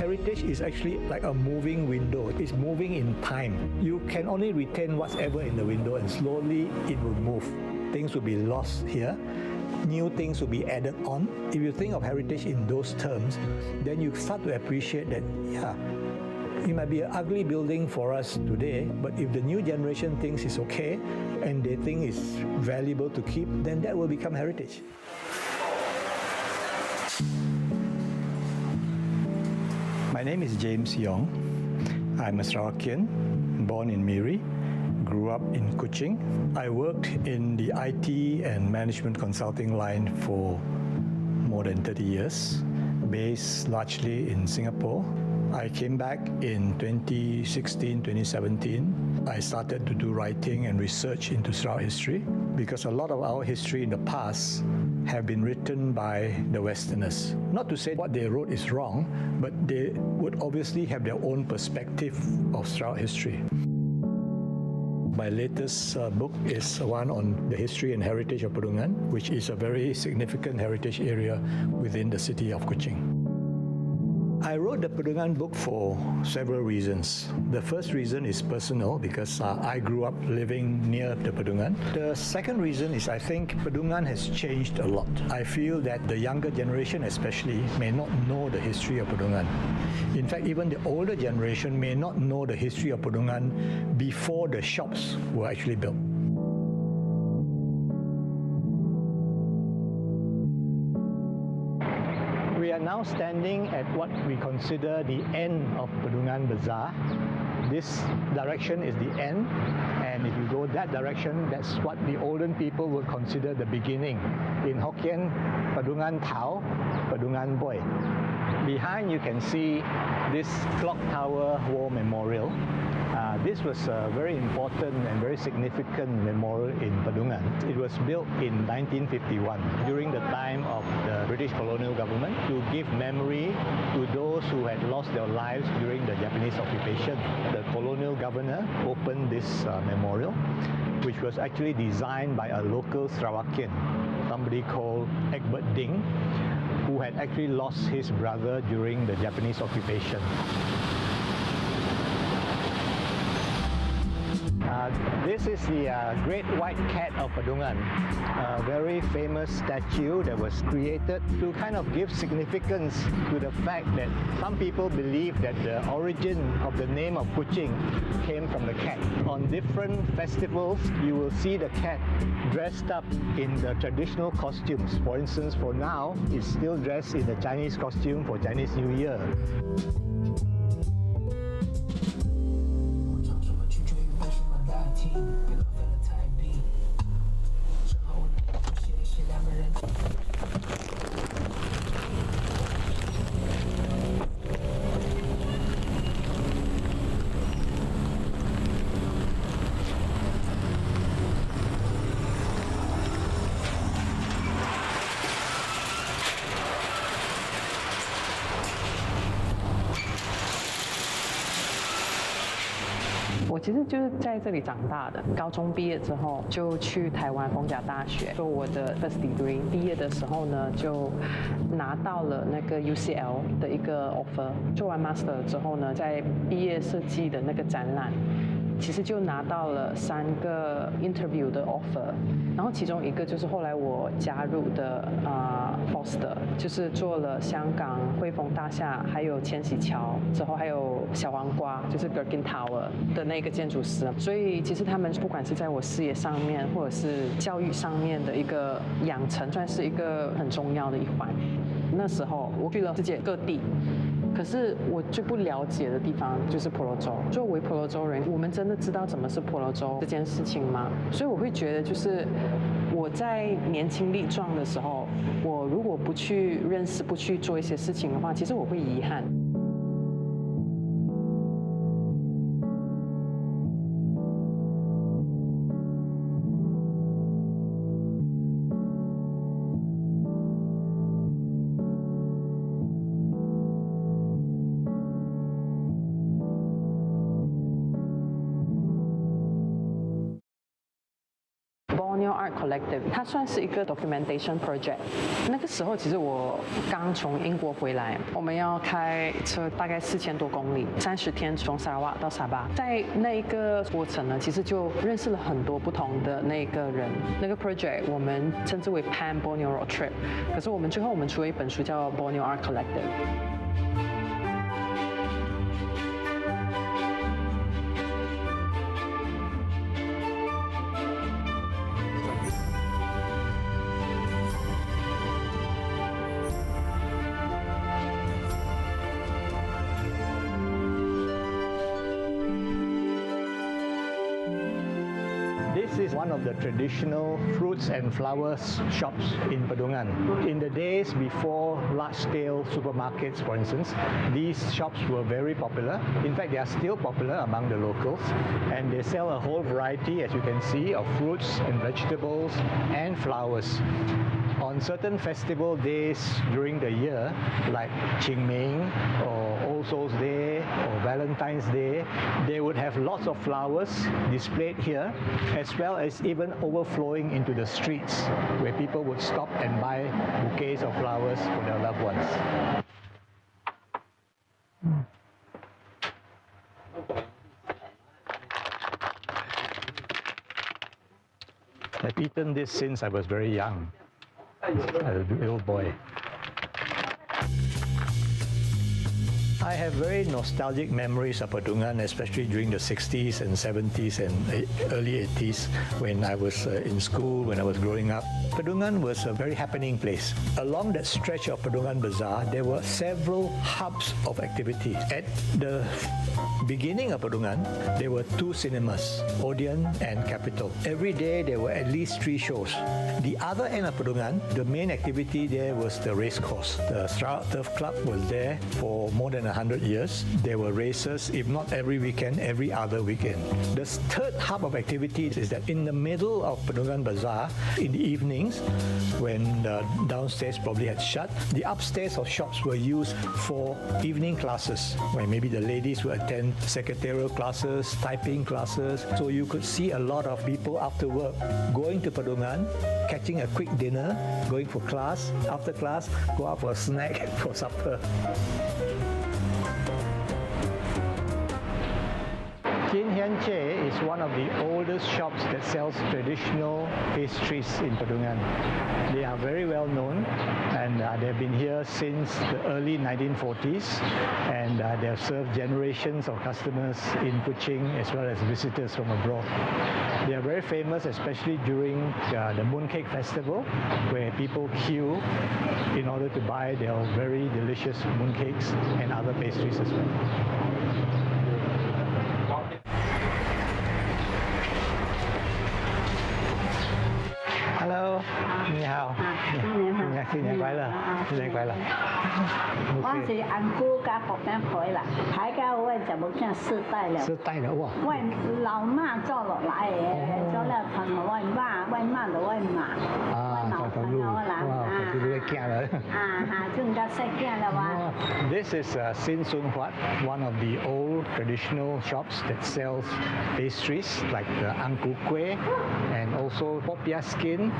heritage is actually like a moving window. It's moving in time. You can only retain whatever in the window, and slowly it will move. Things will be lost here. New things will be added on. If you think of heritage in those terms, then you start to appreciate that, yeah, it might be an ugly building for us today, but if the new generation thinks it's okay and they think it's valuable to keep, then that will become heritage. My name is James Yong. I'm a Sarawakian, born in Miri, grew up in Kuching. I worked in the IT and management consulting line for more than 30 years, based largely in Singapore. I came back in 2016, 2017. I started to do writing and research into Sarawak history because a lot of our history in the past have been written by the Westerners. Not to say what they wrote is wrong, but they would obviously have their own perspective of Sarawak history. My latest book is one on the history and heritage of Padungan, which is a very significant heritage area within the city of Kuching. I wrote the Padungan book for several reasons. The first reason is personal because I grew up living near the Padungan. The second reason is I think Padungan has changed a lot. I feel that the younger generation especially may not know the history of Padungan. In fact, even the older generation may not know the history of Padungan before the shops were actually built. We are now standing at what we consider the end of Padungan Bazaar. This direction is the end, and if you go that direction, that's what the olden people would consider the beginning. In Hokkien, Padungan Tao, Padungan Boy. Behind you can see this clock tower war memorial. This was a very important and very significant memorial in Padungan. It was built in 1951 during the time of the British colonial government to give memory to those who had lost their lives during the Japanese occupation. The colonial governor opened this memorial, which was actually designed by a local Sarawakian, somebody called Egbert Ding, who had actually lost his brother during the Japanese occupation. This is the Great White Cat of Padungan, a very famous statue that was created to kind of give significance to the fact that some people believe that the origin of the name of Kuching came from the cat. On different festivals, you will see the cat dressed up in the traditional costumes. For instance, for now, it's still dressed in the Chinese costume for Chinese New Year.我其实就是在这里长大的。高中毕业之后就去台湾逢甲大学做我的 first degree。毕业的时候呢，就拿到了那个 UCL 的一个 offer。做完 master 之后呢，在毕业设计的那个展览，其实就拿到了3个 interview 的 offer。然后其中一个就是后来我加入的Foster， 就是做了香港汇丰大厦，还有千禧桥，之后还有小黄瓜，就是 Gherkin Tower 的那个建筑师。所以其实他们不管是在我事业上面，或者是教育上面的一个养成，算是一个很重要的一环。那时候我去了世界各地。可是我最不了解的地方就是婆罗洲。作为婆罗洲人，我们真的知道怎么是婆罗洲这件事情吗？所以我会觉得，就是我在年轻力壮的时候，我如果不去认识、不去做一些事情的话，其实我会遗憾。Borneo Art Collective， 它算是一个 documentation project。那个时候其实我刚从英国回来，我们要开车大概4000多公里，30天从 Sarawak 到沙巴。在那一个过程呢，其实就认识了很多不同的那个人。那个 project 我们称之为 Pan Borneo Road Trip， 可是我们最后出了一本书叫 Borneo Art Collective。This is one of the traditional fruits and flowers shops in Padungan. In the days before large-scale supermarkets, for instance, these shops were very popular. In fact, they are still popular among the locals, and they sell a whole variety, as you can see, of fruits and vegetables and flowers. On certain festival days during the year, like Qingming or All Souls Day or Valentine's Day, they would have lots of flowers displayed here, as well as even overflowing into the streets, where people would stop and buy bouquets of flowers for their loved ones. I've eaten this since I was very young, as a little boy. I have very nostalgic memories of Padungan, especially during the 60s and 70s and early 80s when I was in school, when I was growing up. Padungan was a very happening place. Along that stretch of Padungan Bazaar, there were several hubs of activity. At the beginning of Padungan, there were 2 cinemas, Odeon and Capitol. Every day there were at least 3 shows. The other end of Padungan, the main activity there was the race course. The Sarawak Turf Club was there for more than 100 years. There were races, if not every weekend, every other weekend. The third hub of activities is that in the middle of Padungan Bazaar, in the evenings, when the downstairs probably had shut, the upstairs of shops were used for evening classes, where maybe the ladies would attend secretarial classes, typing classes. So you could see a lot of people after work going to Padungan, catching a quick dinner, going for class, after class, go out for a snack for supper. Kin Hian Che is one of the oldest shops that sells traditional pastries in Padungan. They are very well known, and they've been here since the early 1940s, and they have served generations of customers in Kuching as well as visitors from abroad. They are very famous, especially during the Mooncake Festival, where people queue in order to buy their very delicious mooncakes and other pastries as well. Hello， 你好，新年快樂，新年快樂。我是安姑家福建回來，大家我就冇見4代了。4代了哇！我老媽做落來嘅，做了傳我媽就我媽。仲加細驚啦哇！This is Sin Sun Huat, one of the old traditional shops that sells pastries like the Ang Ku Kueh and also popiah skin,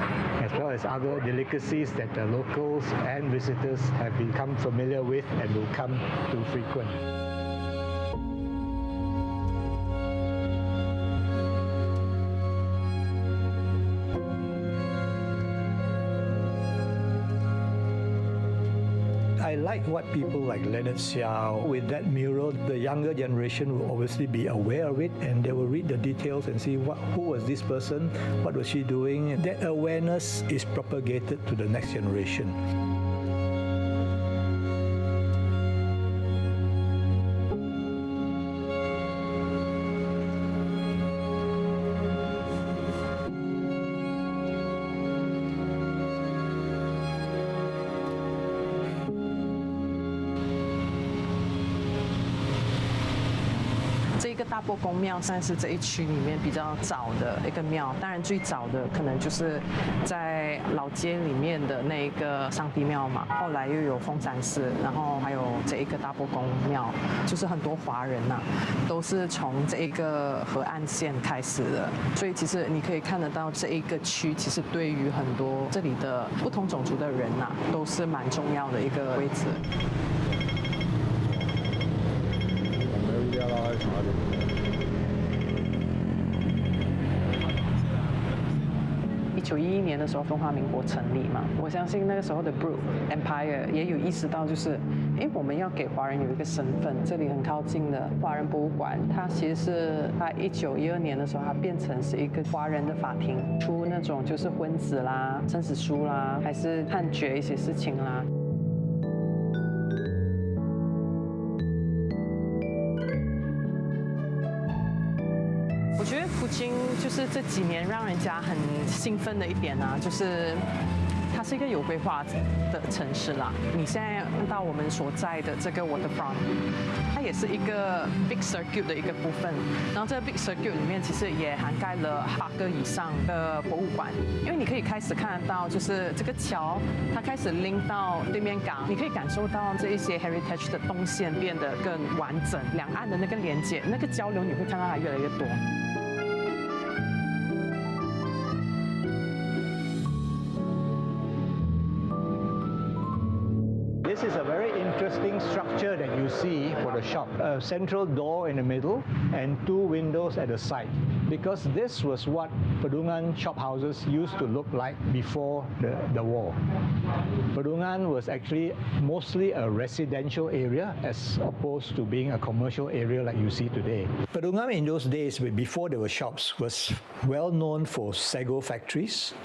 as well as other delicacies that the locals and visitors have become familiar with and will come to frequent. I like what people like Leonard Xiao, with that mural, the younger generation will obviously be aware of it and they will read the details and see who was this person, what was she doing. That awareness is propagated to the next generation. 个大波公庙算是这一区里面比较早的一个庙，当然最早的可能就是在老街里面的那一个上帝庙嘛，后来又有凤山寺，然后还有这一个大波公庙，就是很多华人呐、都是从这一个河岸线开始的，所以其实你可以看得到这一个区，其实对于很多这里的不同种族的人呐、都是蛮重要的一个位置。1911年的时候，中华民国成立嘛，我相信那个时候的 Brooke Empire 也有意识到，就是，我们要给华人有一个身份。这里很靠近的华人博物馆，它其实是在1912年的时候，它变成是一个华人的法庭，出那种就是婚子啦、生死书啦，还是判决一些事情啦。我觉得古今就是这几年让人家很兴奋的一点啊，就是它是一个有规划的城市啦。你现在看到我们所在的这个 waterfront， 它也是一个 big circuit 的一个部分。然后这个 big circuit 里面其实也涵盖了8个以上的博物馆，因为你可以开始看得到，就是这个桥它开始拎到对面港，你可以感受到这一些 heritage 的动线变得更完整，两岸的那个连接、那个交流，你会看到它越来越多。This is a very interesting structure that you see for the shop. A central door in the middle and 2 windows at the side. Because this was what Padungan shop houses used to look like before the war. Padungan was actually mostly a residential area as opposed to being a commercial area like you see today. Padungan in those days, before there were shops, was well known for sago factories.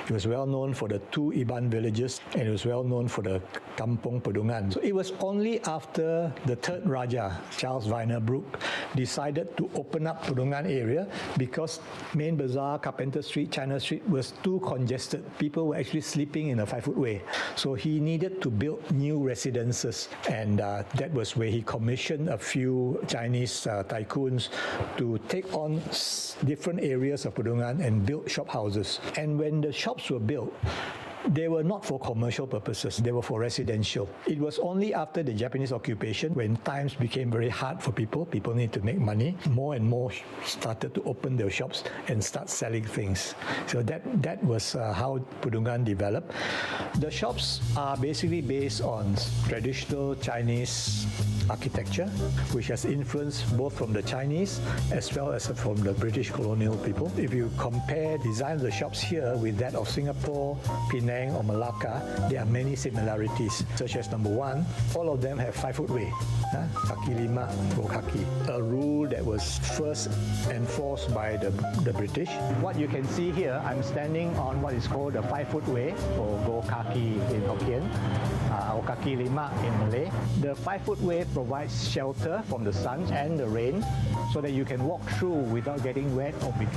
It was well known for the 2 Iban villages, and it was well known for the Kampung Padungan. So it was only after the 3rd Raja, Charles Viner Brooke, decided to open up Padungan area because Main Bazaar, Carpenter Street, China Street was too congested. People were actually sleeping in a 5-foot way. So he needed to build new residences, and that was where he commissioned a few Chinese tycoons to take on different areas of Padungan and build shop houses. And when the shops were built, they were not for commercial purposes, they were for residential. It was only after the Japanese occupation, when times became very hard for people need to make money, more and more started to open their shops and start selling things. So that was how Padungan developed. The shops are basically based on traditional Chinese architecture, which has influence both from the Chinese as well as from the British colonial people. If you compare design of the shops here with that of Singapore, Penang or Malacca, there are many similarities, such as number 1, all of them have 5-foot way, kaki lima, go kaki, a rule that was first enforced by the British. What you can see here, I'm standing on what is called the 5-foot way, or go kaki in Hokkien, or kaki lima in Malay. The 5-foot way provides shelter from the sun and the rain so that you can walk through without getting wet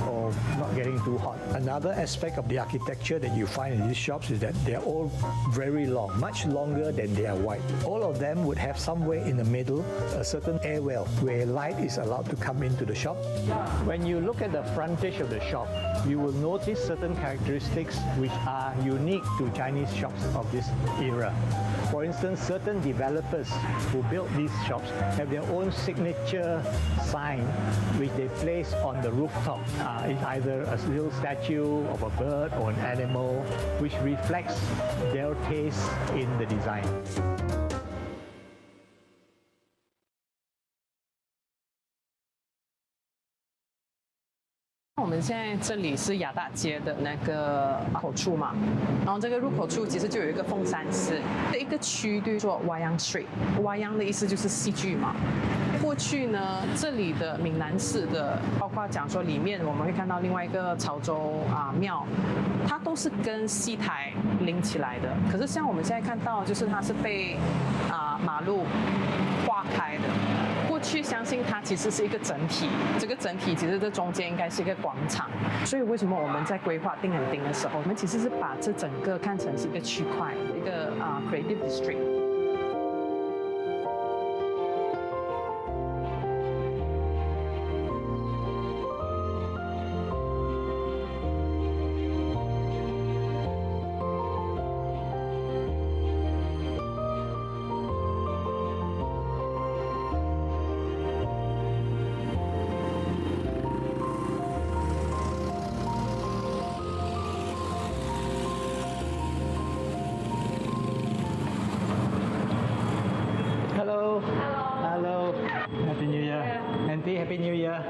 or not getting too hot. Another aspect of the architecture that you find in these shops is that they are all very long, much longer than they are wide. All of them would have somewhere in the middle a certain air well where light is allowed to come into the shop. When you look at the frontage of the shop, you will notice certain characteristics which are unique to Chinese shops of this era. For instance, certain developers who built these shops have their own signature sign which they place on the rooftop. It's either a little statue of a bird or an animal which reflects their taste in the design. 我们现在这里是亚大街的那个口处嘛，然后这个入口处其实就有一个凤山寺的一个区域做 Wayang Street。Wayang 的意思就是戏剧嘛。过去呢，这里的闽南寺的，包括讲说里面我们会看到另外一个潮州庙，它都是跟戏台连起来的。可是像我们现在看到，就是它是被马路划开的。过去相信它其实是一个整体，这个整体其实这中间应该是一个广场。所以为什么我们在规划定很丁的时候，我们其实是把这整个看成是一个区块，一个creative district。Hello. Hello. Happy New Year. Auntie, Happy New Year.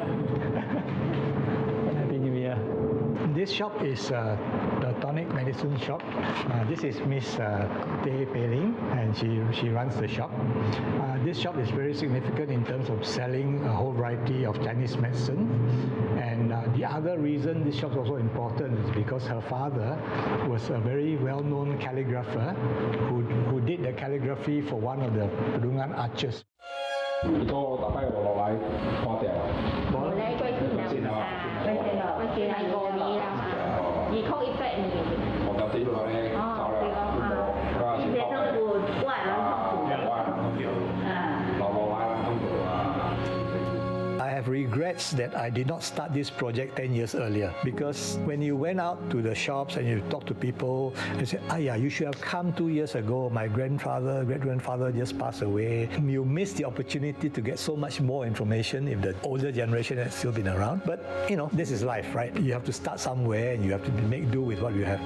Happy New Year. This shop is the tonic medicine shop. This is Miss Teh Peling, and she runs the shop. This shop is very significant in terms of selling a whole variety of Chinese medicine. And the other reason this shop is also important is because her father was a very well-known calligrapher who did the calligraphy for one of the Padungan archers. 都大概落來花掉。我咧貴先啦，貴先咯，貴先係過年啦，二曲一百年。我就點落咧，走啦，以前都古外人通古。外人通橋，落外人通橋啊。I have regrets that I did not start this project 10 years earlier, because when you went out to the shops and you talk to people and say, yeah, you should have come 2 years ago. My great-grandfather just passed away. You miss the opportunity to get so much more information if the older generation had still been around. But, this is life, right? You have to start somewhere and you have to make do with what you have.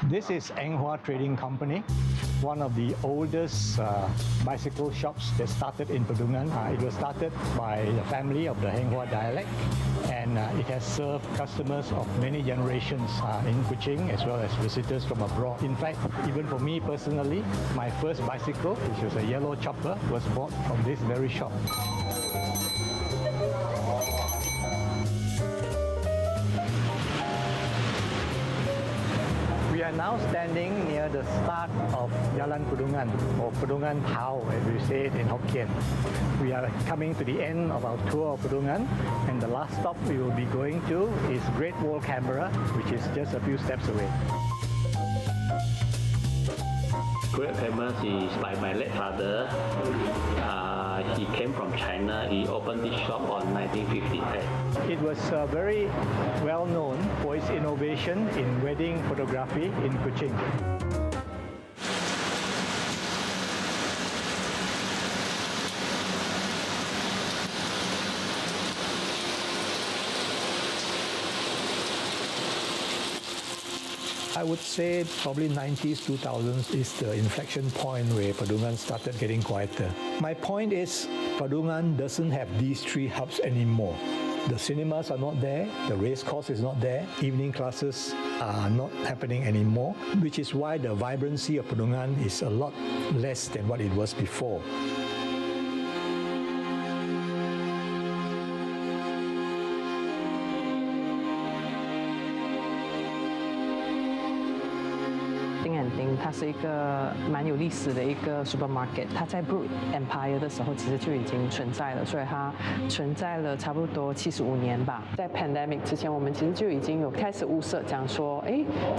This is Eng Hua Trading Company, one of the oldest bicycle shops that started in Padungan. It was started by the family of the Heng Hua dialect, and it has served customers of many generations in Kuching as well as visitors from abroad. In fact, even for me personally, my first bicycle, which was a yellow chopper, was bought from this very shop. We are now standing near the start of Jalan Padungan, or Padungan Tao, as we say it in Hokkien. We are coming to the end of our tour of Padungan, and the last stop we will be going to is Great Wall Canberra, which is just a few steps away. Great famous is by my late father. He came from China. He opened this shop on 1958. It was very well known for its innovation in wedding photography in Kuching. I would say probably 90s, 2000s is the inflection point where Padungan started getting quieter. My point is, Padungan doesn't have these three hubs anymore. The cinemas are not there, the race course is not there, evening classes are not happening anymore, which is why the vibrancy of Padungan is a lot less than what it was before.丁它是一个蛮有历史的一个 supermarket， 它在 Brut Empire 的时候其实就已经存在了，所以它存在了差不多75年吧。在 pandemic 之前，我们其实就已经有开始物色，讲说，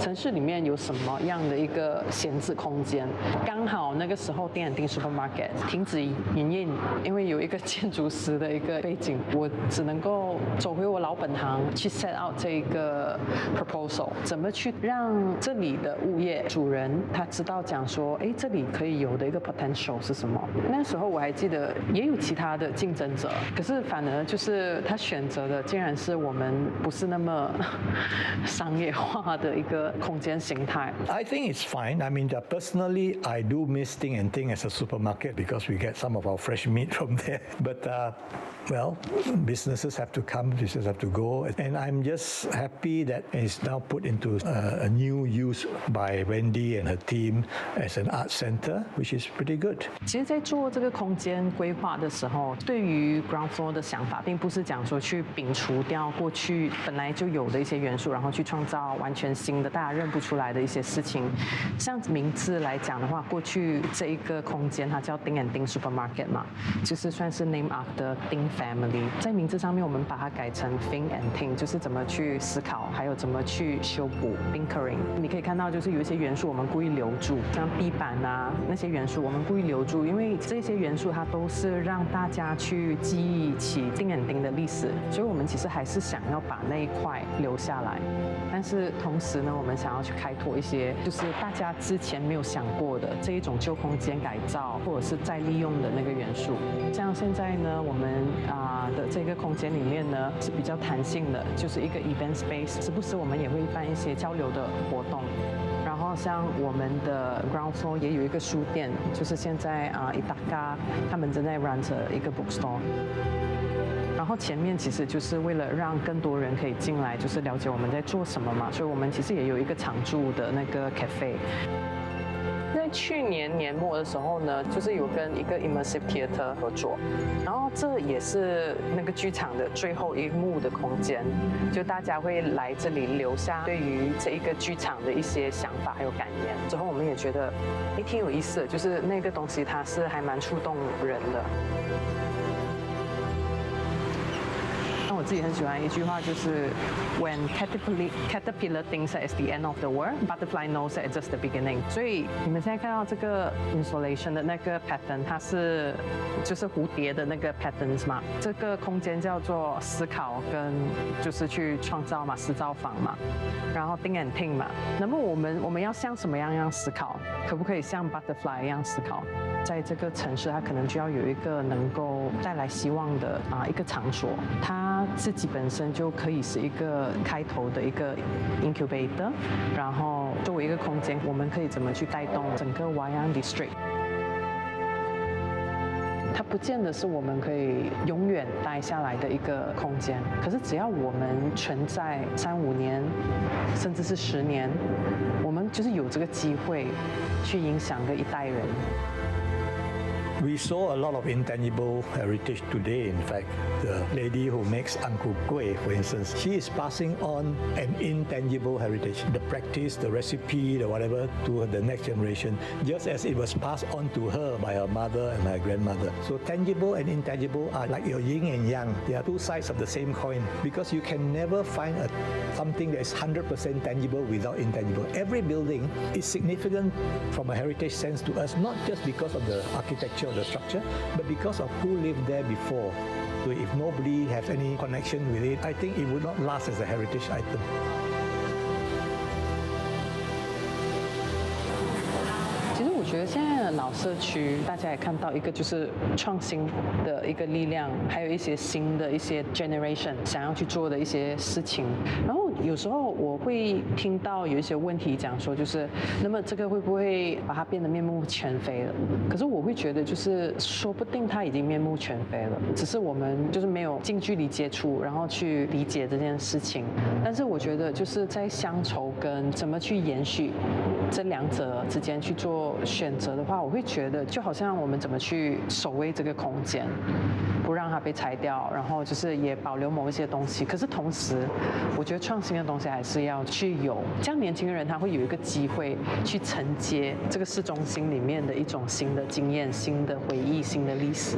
城市里面有什么样的一个闲置空间。刚好那个时候丁丁 supermarket 停止营运，因为有一个建筑师的一个背景，我只能够走回我老本行去 set out 这一个 proposal， 怎么去让这里的物业主人他知道讲说，这里可以有的一个 potential 是什么？那时候我还记得也有其他的竞争者，可是反而就是他选择的竟然是我们不是那么商业化的一个空间形态。I think it's fine. I mean, personally, I do miss Ting and Ting as a supermarket because we get some of our fresh meat from there. But well, businesses have to come, businesses have to go, and I'm just happy that it's now put into a new use by Wendy and her team as an art center, which is pretty good. 其实，在做这个空间规划的时候，对于 ground floor 的想法，并不是讲说去摒除掉过去本来就有的一些元素，然后去创造完全新的、大家认不出来的一些事情。像名字来讲的话，过去这一个空间它叫丁and丁 supermarket 嘛，就是算是 name after 丁 family。在名字上面，我们把它改成 think and think， 就是怎么去思考，还有怎么去修补 tinkering。你可以看到，就是有一些元素我们故意留住，像壁板啊那些元素，我们故意留住，因为这些元素它都是让大家去记忆起丁眼丁的历史，所以我们其实还是想要把那一块留下来，但是同时呢，我们想要去开拓一些就是大家之前没有想过的这一种旧空间改造或者是再利用的那个元素。像现在呢，我们的这个空间里面呢是比较弹性的，就是一个 event space， 时不时我们也会办一些交流的活动。然后像我们的 ground floor 也有一个书店，就是现在伊达嘎他们正在 run 着一个 bookstore。然后前面其实就是为了让更多人可以进来，就是了解我们在做什么嘛，所以我们其实也有一个常驻的那个 cafe。在去年年末的时候呢，就是有跟一个 immersive theater 合作，然后这也是那个剧场的最后一幕的空间，就大家会来这里留下对于这一个剧场的一些想法还有感言。之后我们也觉得，挺有意思的，就是那个东西它是还蛮触动人的。那我自己很喜欢一句话，就是 When caterpillar thinks that it's the end of the world, butterfly knows that it's just the beginning。所以你们现在看到这个 installation 的那个 pattern， 它是就是蝴蝶的那个 patterns 嘛。这个空间叫做思考跟就是去创造嘛，思造坊嘛。然后 think and think 嘛。那么我们要像什么样思考？可不可以像 butterfly 一样思考？在这个城市，它可能就要有一个能够带来希望的一个场所，它自己本身就可以是一个开头的一个 incubator， 然后作为一个空间，我们可以怎么去带动整个 Wayang District。它不见得是我们可以永远待下来的一个空间，可是只要我们存在3-5年，甚至是10年，我们就是有这个机会去影响个一代人。We saw a lot of intangible heritage today. In fact, the lady who makes Ang Ku Kueh, for instance, she is passing on an intangible heritage, the practice, the recipe, the whatever, to the next generation, just as it was passed on to her by her mother and her grandmother. So tangible and intangible are like your yin and yang. They are two sides of the same coin, because you can never find something that is 100% tangible without intangible. Every building is significant from a heritage sense to us, not just because of the architecture of the structure, but because of who lived there before. So if nobody has any connection with it, I think it would not last as a heritage item. 我觉得现在的老社区，大家也看到一个就是创新的一个力量，还有一些新的一些 generation 想要去做的一些事情。然后有时候我会听到有一些问题讲说，就是那么这个会不会把它变得面目全非了？可是我会觉得，就是说不定它已经面目全非了，只是我们就是没有近距离接触，然后去理解这件事情。但是我觉得就是在乡愁跟怎么去延续这两者之间去做选择的话，我会觉得就好像我们怎么去守卫这个空间，不让它被拆掉，然后就是也保留某一些东西。可是同时，我觉得创新的东西还是要去有，这样年轻人他会有一个机会去承接这个市中心里面的一种新的经验、新的回忆、新的历史。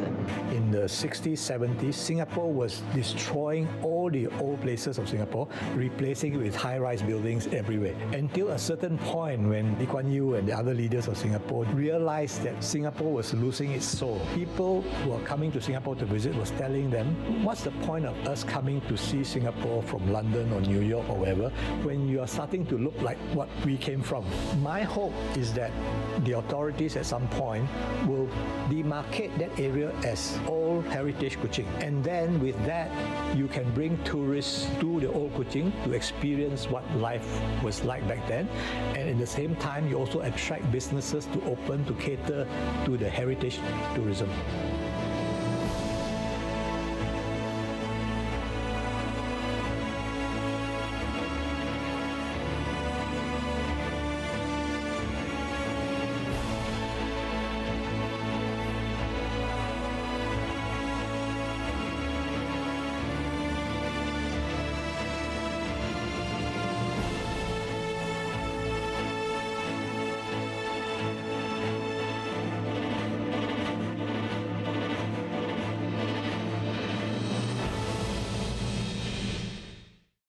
In the 60s, 70s, Singapore was destroying all the old places of Singapore, replacing it with high-rise buildings everywhere. Until a certain point when Lee Kuan Yew and the other leaders of Singapore realized that Singapore was losing its soul. People who are coming to Singapore to visit was telling them, what's the point of us coming to see Singapore from London or New York or wherever when you are starting to look like what we came from? My hope is that the authorities at some point will demarcate that area as old heritage Kuching. And then with that, you can bring tourists to the old Kuching to experience what life was like back then. And at the same time, you also attract businesses to open to cater to the heritage tourism.